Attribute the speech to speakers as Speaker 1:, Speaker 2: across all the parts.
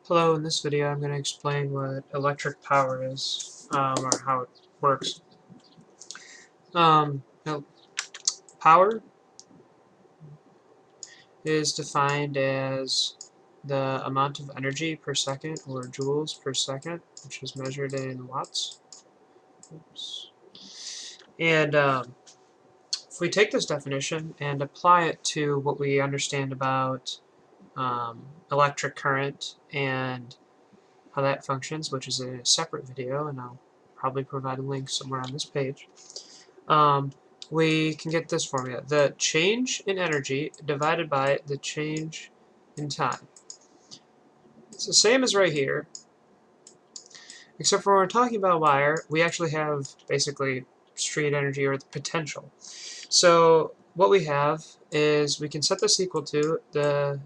Speaker 1: Hello, in this video I'm going to explain what electric power is, or how it works. Now, power is defined as the amount of energy per second, or joules per second, which is measured in watts. Oops. And if we take this definition and apply it to what we understand about electric current and how that functions, which is a separate video, and I'll probably provide a link somewhere on this page, we can get this formula. The change in energy divided by the change in time. It's the same as right here, except for when we're talking about wire, we actually have basically straight energy, or the potential. So what we have is we can set this equal to the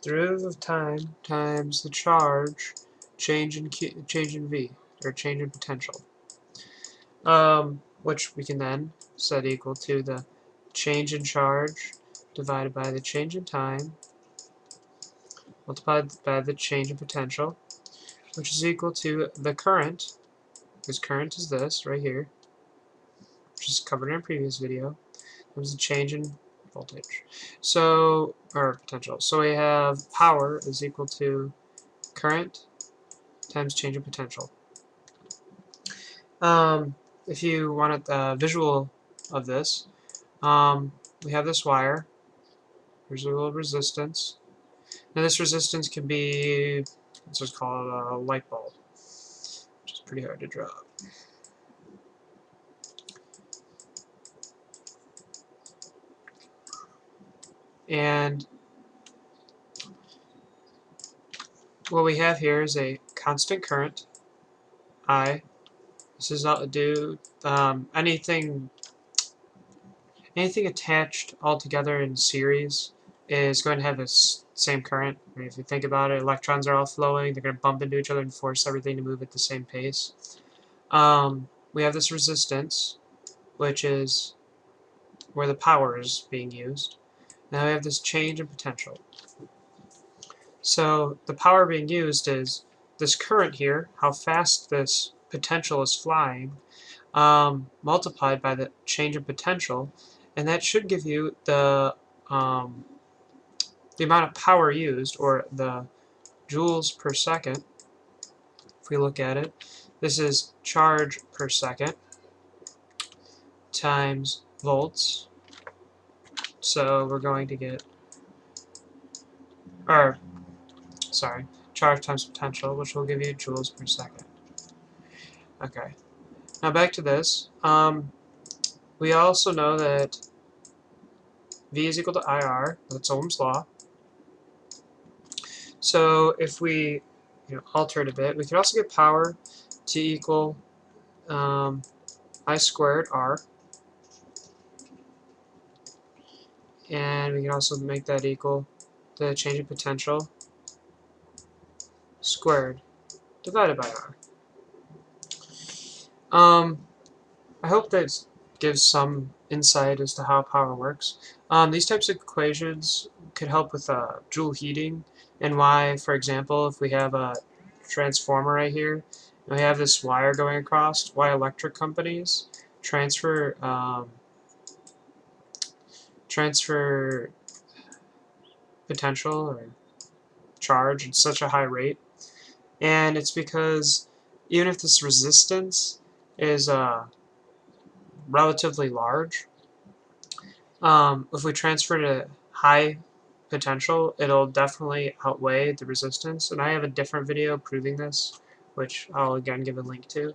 Speaker 1: derivative of time times the change in V, or change in potential, which we can then set equal to the change in charge divided by the change in time multiplied by the change in potential, which is equal to the current, because current is this right here, which is covered in a previous video. It was the change in voltage, or potential. So we have power is equal to current times change in potential. If you want a visual of this, we have this wire. There's a little resistance. Now this resistance can be, let's just call it a light bulb, which is pretty hard to draw. And what we have here is a constant current, I. This is not due anything attached all together in series is going to have this same current. I mean, if you think about it, electrons are all flowing, they're going to bump into each other and force everything to move at the same pace. We have this resistance, which is where the power is being used. Now we have this change in potential. So the power being used is this current here, how fast this potential is flying, multiplied by the change in potential, and that should give you the amount of power used, or the joules per second. If we look at it, this is charge per second times volts. So we're going to get, charge times potential, which will give you joules per second. Okay, now back to this. We also know that V is equal to IR, that's Ohm's law. So if we alter it a bit, we could also get power to equal I squared R, and we can also make that equal the change in potential squared divided by R. I hope that gives some insight as to how power works. These types of equations could help with joule heating, and why, for example, if we have a transformer right here, and we have this wire going across, why electric companies transfer potential or charge at such a high rate. And it's because even if this resistance is relatively large, if we transfer to high potential, it'll definitely outweigh the resistance. And I have a different video proving this, which I'll again give a link to.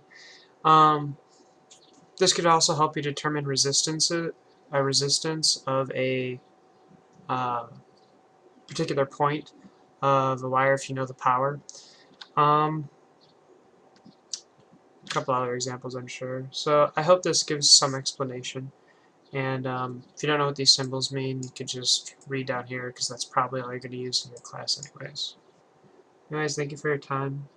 Speaker 1: This could also help you determine resistance of a particular point of the wire if you know the power. A couple other examples, I'm sure. So I hope this gives some explanation. And if you don't know what these symbols mean, you could just read down here, because that's probably all you're going to use in your class anyways. Anyways, thank you for your time.